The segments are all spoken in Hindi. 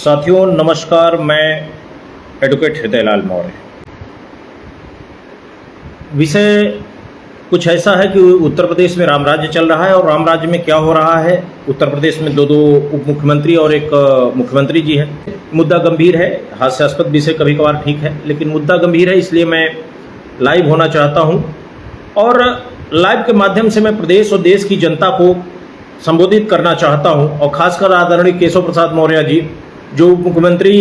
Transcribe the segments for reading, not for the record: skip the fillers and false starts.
साथियों नमस्कार, मैं एडवोकेट हृदयलाल मौर्य। विषय कुछ ऐसा है कि उत्तर प्रदेश में राम राज्य चल रहा है और राम राज्य में क्या हो रहा है। उत्तर प्रदेश में दो उप मुख्यमंत्री और एक मुख्यमंत्री जी हैं। मुद्दा गंभीर है, हास्यास्पद विषय कभी कभार ठीक है, लेकिन मुद्दा गंभीर है, इसलिए मैं लाइव होना चाहता हूं और लाइव के माध्यम से मैं प्रदेश और देश की जनता को संबोधित करना चाहता हूं और खासकर आदरणीय केशव प्रसाद मौर्य जी जो उप मुख्यमंत्री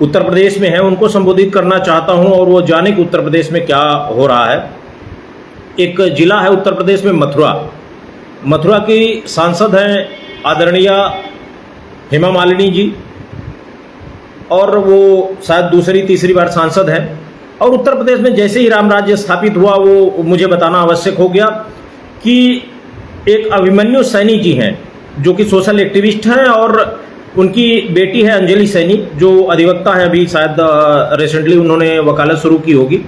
उत्तर प्रदेश में हैं उनको संबोधित करना चाहता हूं और वो जाने कि उत्तर प्रदेश में क्या हो रहा है। एक जिला है उत्तर प्रदेश में मथुरा की सांसद हैं आदरणीय हेमा मालिनी जी और वो शायद दूसरी तीसरी बार सांसद हैं। और उत्तर प्रदेश में जैसे ही राम राज्य स्थापित हुआ वो मुझे बताना आवश्यक हो गया कि एक अभिमन्यु सैनी जी हैं जो कि सोशल एक्टिविस्ट हैं और उनकी बेटी है अंजलि सैनी जो अधिवक्ता है, अभी शायद रिसेंटली उन्होंने वकालत शुरू की होगी।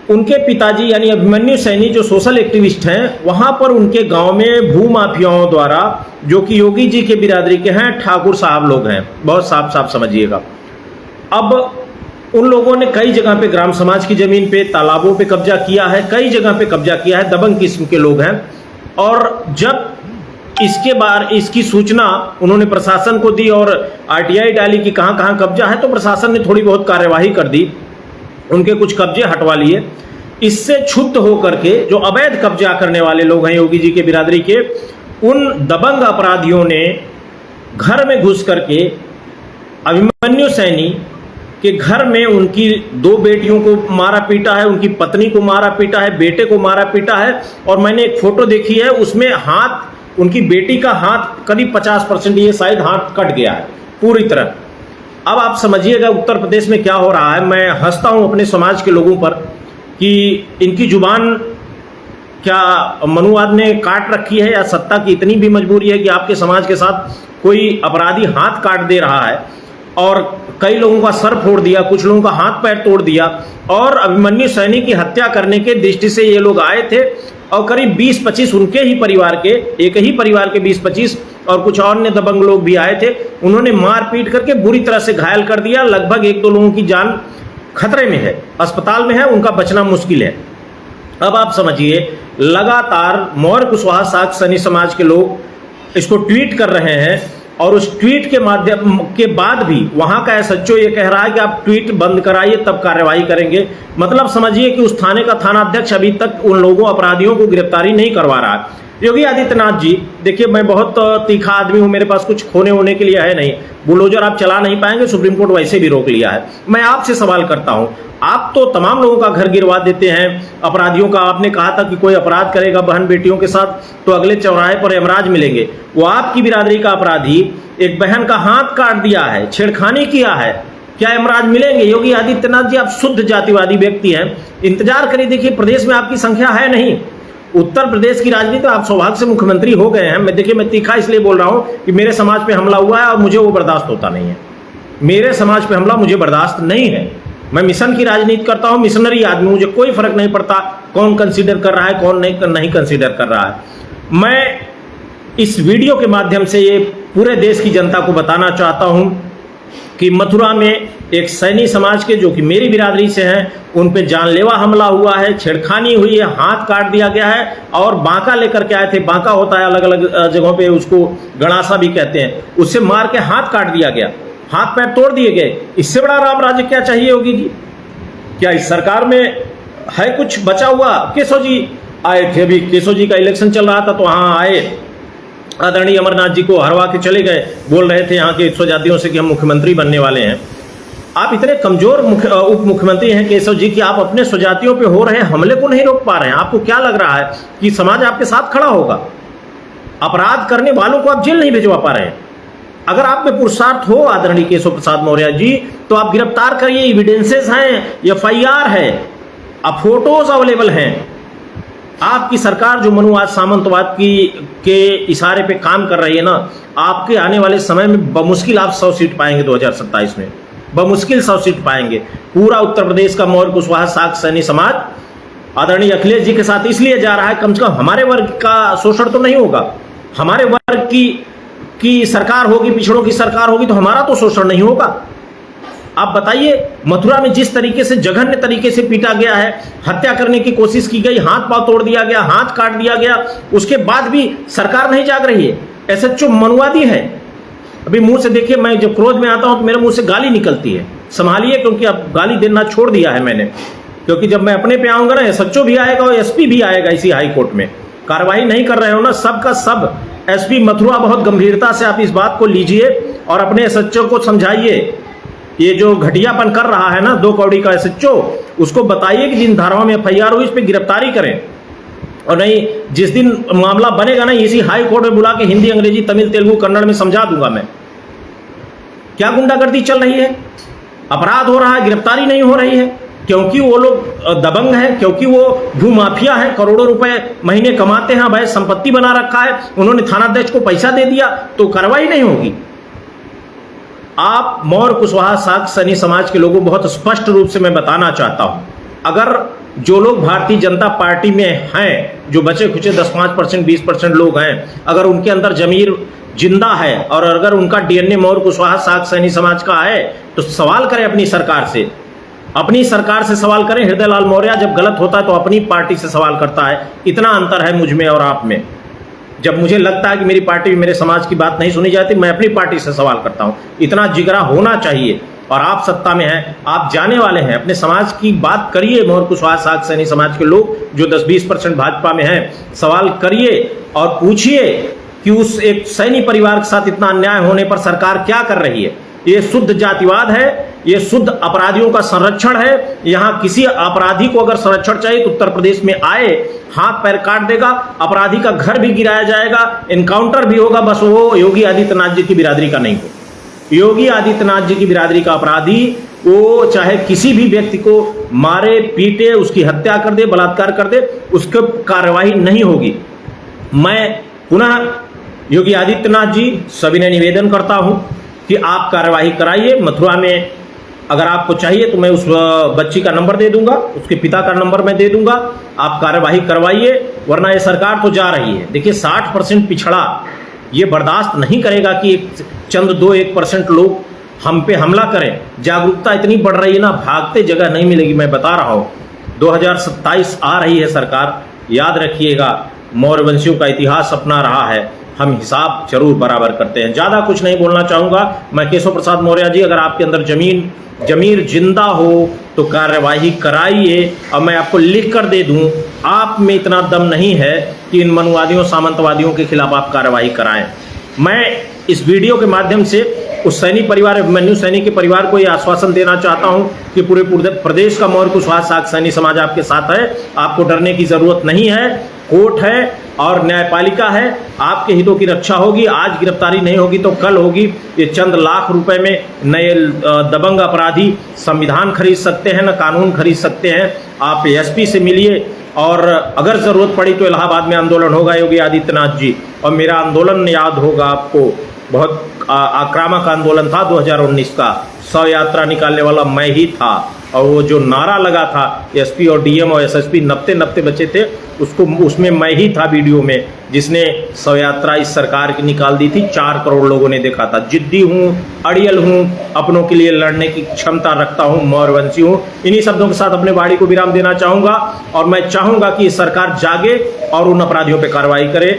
उनके पिताजी यानी अभिमन्यु सैनी जो सोशल एक्टिविस्ट हैं, वहां पर उनके गांव में भू माफियाओं द्वारा, जो कि योगी जी के बिरादरी के हैं, ठाकुर साहब लोग हैं, बहुत साफ समझिएगा। अब उन लोगों ने कई जगह पे ग्राम समाज की जमीन पे, तालाबों पे कब्जा किया है, कई जगह पे कब्जा किया है, दबंग किस्म के लोग हैं। और जब इसके बाद इसकी सूचना उन्होंने प्रशासन को दी और आरटीआई डाली कि कहां कहां कब्जा है, तो प्रशासन ने थोड़ी बहुत कार्यवाही कर दी, उनके कुछ कब्जे हटवा लिए। इससे क्षुब्ध होकर के जो अवैध कब्जा करने वाले लोग हैं योगी जी के बिरादरी के, उन दबंग अपराधियों ने घर में घुस करके अभिमन्यु सैनी के घर में उनकी दो बेटियों को मारा पीटा है, उनकी पत्नी को मारा पीटा है, बेटे को मारा पीटा है। और मैंने एक फोटो देखी है, उसमें हाथ, उनकी बेटी का हाथ करीब 50%, ये शायद हाथ कट गया है पूरी तरह। अब आप समझिएगा उत्तर प्रदेश में क्या हो रहा है। मैं हंसता हूं अपने समाज के लोगों पर कि इनकी जुबान क्या मनुवाद ने काट रखी है या सत्ता की इतनी भी मजबूरी है कि आपके समाज के साथ कोई अपराधी हाथ काट दे रहा है और कई लोगों का सर फोड़ दिया, कुछ लोगों का हाथ पैर तोड़ दिया। और अभिमन्यु सैनी की हत्या करने के दृष्टि से ये लोग आए थे और करीब 20-25 उनके ही परिवार के, एक ही परिवार के 20-25 और कुछ अन्य दबंग लोग भी आए थे। उन्होंने मारपीट करके बुरी तरह से घायल कर दिया। लगभग 1-2 लोगों की जान खतरे में है, अस्पताल में है, उनका बचना मुश्किल है। अब आप समझिए, लगातार मौर्य कुशवाहा साग सैनी समाज के लोग इसको ट्वीट कर रहे हैं और उस ट्वीट के माध्यम के बाद भी वहां का एसएचओ ये कह रहा है कि आप ट्वीट बंद कराइए तब कार्रवाई करेंगे। मतलब समझिए कि उस थाने का थानाध्यक्ष अभी तक उन लोगों अपराधियों को गिरफ्तारी नहीं करवा रहा है। योगी आदित्यनाथ जी, देखिए मैं बहुत तीखा आदमी हूं, मेरे पास कुछ खोने होने के लिए है नहीं, बुलडोजर आप चला नहीं पाएंगे, सुप्रीम कोर्ट वैसे भी रोक लिया है। मैं आपसे सवाल करता हूं, आप तो तमाम लोगों का घर गिरवा देते हैं, अपराधियों का। आपने कहा था कि कोई अपराध करेगा बहन बेटियों के साथ तो अगले चौराहे पर यमराज मिलेंगे। वो आपकी बिरादरी का अपराधी एक बहन का हाथ काट दिया है, छेड़खानी किया है, क्या यमराज मिलेंगे? योगी आदित्यनाथ जी, आप शुद्ध जातिवादी व्यक्ति हैं, इंतजार करिए। देखिए प्रदेश में आपकी संख्या है नहीं, उत्तर प्रदेश की राजनीति आप सौभाग्य से मुख्यमंत्री हो गए हैं। मैं तीखा इसलिए बोल रहा हूं कि मेरे समाज पे हमला हुआ है और मुझे वो बर्दाश्त होता नहीं है। मेरे समाज पे हमला मुझे बर्दाश्त नहीं है। मैं मिशन की राजनीति करता हूं, मिशनरी आदमी, मुझे कोई फर्क नहीं पड़ता कौन कंसीडर कर रहा है कौन नहीं कंसीडर कर रहा है। मैं इस वीडियो के माध्यम से ये पूरे देश की जनता को बताना चाहता हूं कि मथुरा में एक सैनी समाज के जो कि मेरी बिरादरी से हैं, उन पे जानलेवा हमला हुआ है, छेड़खानी हुई है, हाथ काट दिया गया है और बांका लेकर के आए थे। बांका होता है अलग अलग जगहों पे, उसको गणासा भी कहते हैं, उससे मार के हाथ काट दिया गया, हाथ पैर तोड़ दिए गए। इससे बड़ा राम राज्य क्या चाहिए योगी जी? क्या इस सरकार में है कुछ बचा हुआ? केशव जी आए थे, अभी केशव जी का इलेक्शन चल रहा था तो वहां आए, आदरणीय अमरनाथ जी को हरवा के चले गए, बोल रहे थे यहाँ के 100 जातियों से कि हम मुख्यमंत्री बनने वाले हैं। आप इतने कमजोर उप मुख्यमंत्री हैं केशव जी कि आप अपने स्वजातियों पे हो रहे हमले को नहीं रोक पा रहे हैं। आपको क्या लग रहा है कि समाज आपके साथ खड़ा होगा? अपराध करने वालों को आप जेल नहीं भिजवा पा रहे हैं। अगर आप में पुरुषार्थ हो आदरणीय केशव प्रसाद मौर्य जी, तो आप गिरफ्तार करिए, एविडेंसेस हैं, एफआईआर है, अब फोटोज अवेलेबल हैं। आपकी सरकार जो मनुवाद सामंतवाद के इशारे पे काम कर रही है ना, आपके आने वाले समय में बमुश्किल आप 100 सीट पाएंगे 2027 में, बमुश्किल 100 सीट पाएंगे। पूरा उत्तर प्रदेश का मौर्य कुशवाहा साग सैनी समाज आदरणीय अखिलेश जी के साथ इसलिए जा रहा है, कम से कम हमारे वर्ग का शोषण तो नहीं होगा, हमारे वर्ग की की सरकार होगी, पिछड़ों की सरकार होगी, तो हमारा तो शोषण नहीं होगा। आप बताइए, मथुरा में जिस तरीके से जघन्य तरीके से पीटा गया है, हत्या करने की कोशिश की गई, हाथ पांव तोड़ दिया गया, हाथ काट दिया गया, उसके बाद भी सरकार नहीं जाग रही है। एसएचओ मनुवादी है। अभी मुंह से देखिए, मैं जब क्रोध में आता हूं तो मेरे मुंह से गाली निकलती है, संभालिए, क्योंकि अब गाली देना छोड़ दिया है मैंने, क्योंकि जब मैं अपने पे आऊंगा ना, एसएचओ भी आएगा और एसपी भी आएगा इसी हाई कोर्ट में। कार्रवाई नहीं कर रहे हो ना, सबका सब। एसपी मथुरा बहुत गंभीरता से आप इस बात को लीजिए और अपने एसएचओ को समझाइए। ये जो घटियापन कर रहा है ना 2 कौड़ी का एसएचओ, उसको बताइए कि जिन धाराओं में एफआईआर हुई इस पर गिरफ्तारी करें, और नहीं जिस दिन मामला बनेगा ना, इसी हाई कोर्ट में बुला के हिंदी, अंग्रेजी, तमिल, तेलुगु, कन्नड़ में समझा दूंगा मैं क्या गुंडागर्दी चल रही है, अपराध हो रहा है, गिरफ्तारी नहीं हो रही है, क्योंकि वो लोग दबंग है, क्योंकि वो भूमाफिया है, करोड़ों रुपए महीने कमाते हैं, अवैध संपत्ति बना रखा है, उन्होंने थानाध्यक्ष को पैसा दे दिया, तो कार्रवाई नहीं होगी। आप मौर्य, कुशवाहा, साक्य, सैनी समाज के लोगों को बहुत स्पष्ट रूप से मैं बताना चाहता हूं, अगर जो लोग भारतीय जनता पार्टी में हैं, जो बचे खुचे 10-5%, 20% लोग हैं, अगर उनके अंदर जमीर जिंदा है और अगर उनका डीएनए मौर्य, कुशवाहा, साक्य, सैनी समाज का है, तो सवाल करें अपनी सरकार से, अपनी सरकार से सवाल करें। हृदय लाल मौर्य जब गलत होता है तो अपनी पार्टी से सवाल करता है। इतना अंतर है मुझ में और आप में। जब मुझे लगता है कि मेरी पार्टी, मेरे समाज की बात नहीं सुनी जाती, मैं अपनी पार्टी से सवाल करता हूं। इतना जिगरा होना चाहिए। और आप सत्ता में हैं, आप जाने वाले हैं, अपने समाज की बात करिए। मौर्य, कुशवाहा, साक्य, सैनी समाज के लोग जो 10-20% भाजपा में हैं, सवाल करिए और पूछिए कि उस एक सैनी परिवार के साथ इतना अन्याय होने पर सरकार क्या कर रही है। ये शुद्ध जातिवाद है, ये शुद्ध अपराधियों का संरक्षण है। यहां किसी अपराधी को अगर संरक्षण चाहिए तो उत्तर प्रदेश में आए, हाथ पैर काट देगा, अपराधी का घर भी गिराया जाएगा, एनकाउंटर भी होगा, बस वो योगी आदित्यनाथ जी की बिरादरी का नहीं हो। योगी आदित्यनाथ जी की बिरादरी का अपराधी, वो चाहे किसी भी व्यक्ति को मारे, पीटे, उसकी हत्या कर दे, बलात्कार कर दे, उसकी कार्रवाई नहीं होगी। मैं पुनः योगी आदित्यनाथ जी सभी ने निवेदन करता हूं कि आप कार्रवाई कराइए। मथुरा में अगर आपको चाहिए तो मैं उस बच्ची का नंबर दे दूंगा, उसके पिता का नंबर मैं दे दूंगा, आप कार्रवाई करवाइए, वरना ये सरकार तो जा रही है। देखिए 60% पिछड़ा ये बर्दाश्त नहीं करेगा कि चंद 2-1% लोग हम पे हमला करें। जागरूकता इतनी बढ़ रही है ना, भागते जगह नहीं मिलेगी। मैं बता रहा हूँ 2027 आ रही है सरकार, याद रखिएगा, मौर्यवंशियों का इतिहास अपना रहा है, हम हिसाब जरूर बराबर करते हैं। ज़्यादा कुछ नहीं बोलना चाहूँगा मैं। केशव प्रसाद मौर्य जी, अगर आपके अंदर जमीर जिंदा हो तो कार्यवाही कराइए। और मैं आपको लिख कर दे दूं, आप में इतना दम नहीं है कि इन मनुवादियों, सामंतवादियों के खिलाफ आप कार्रवाई कराएं। मैं इस वीडियो के माध्यम से उस सैनी परिवार, अभिमन्यु सैनी के परिवार को यह आश्वासन देना चाहता हूं कि पूरे प्रदेश का मौर्य, कुशवाहा, साक्य, सैनी समाज आपके साथ है। आपको डरने की जरूरत नहीं है। कोर्ट है और न्यायपालिका है, आपके हितों की रक्षा होगी। आज गिरफ्तारी नहीं होगी तो कल होगी। ये चंद लाख रुपए में नए दबंग अपराधी संविधान खरीद सकते हैं, ना कानून खरीद सकते हैं। आप एसपी से मिलिए और अगर जरूरत पड़ी तो इलाहाबाद में आंदोलन होगा योगी आदित्यनाथ जी। और मेरा आंदोलन याद होगा आपको, बहुत आक्रामक आंदोलन था 2019 का। 100 यात्रा निकालने वाला मैं ही था और वो जो नारा लगा था एसपी और डीएम और एसएसपी नपते बचे थे, उसमें मैं ही था वीडियो में, जिसने 100 यात्रा इस सरकार की निकाल दी थी। 4 करोड़ लोगों ने देखा था। जिद्दी हूँ, अड़ियल हूँ, अपनों के लिए लड़ने की क्षमता रखता हूँ, मौर्यवंशी हूँ। इन्हीं शब्दों के साथ अपने वाणी को विराम देना चाहूँगा और मैं चाहूँगा कि सरकार जागे और उन अपराधियों पर कार्रवाई करे